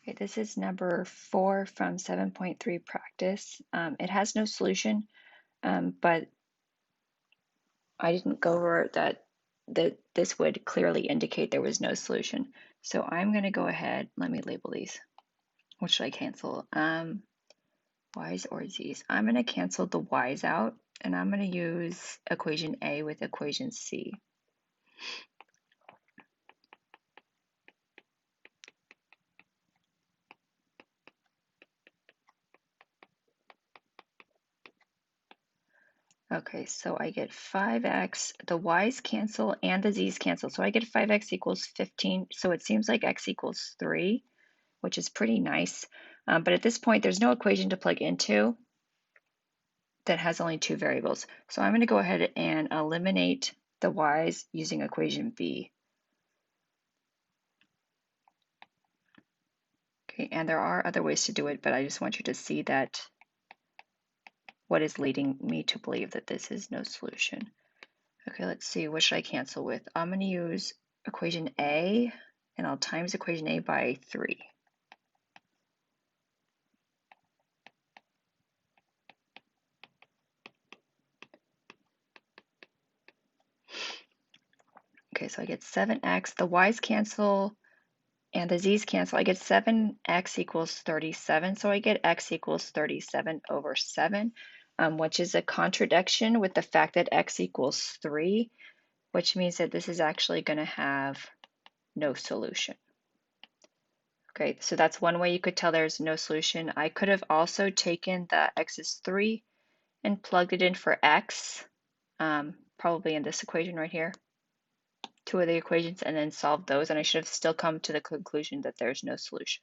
Okay, this is number 4 from 7.3 practice. It has no solution, but I didn't go over that this would clearly indicate there was no solution. So I'm going to go ahead, let me label these. What should I cancel? Y's or Z's. I'm going to cancel the Y's out, and I'm going to use equation A with equation C. Okay, so I get 5x, the y's cancel and the z's cancel. So I get 5x equals 15. So it seems like x equals 3, which is pretty nice. But at this point, there's no equation to plug into that has only 2 variables. So I'm going to go ahead and eliminate the y's using equation B. Okay, and there are other ways to do it, but I just want you to see that what is leading me to believe that this is no solution. Okay, let's see, what should I cancel with? I'm going to use equation A, and I'll times equation A by 3. Okay, so I get 7x, the y's cancel, and the z's cancel. I get 7x equals 37, so I get x equals 37 over 7, which is a contradiction with the fact that x equals 3, which means that this is actually going to have no solution. Okay, so that's one way you could tell there's no solution. I could have also taken the x is 3 and plugged it in for x, probably in this equation right here, 2 of the equations, and then solved those, and I should have still come to the conclusion that there's no solution.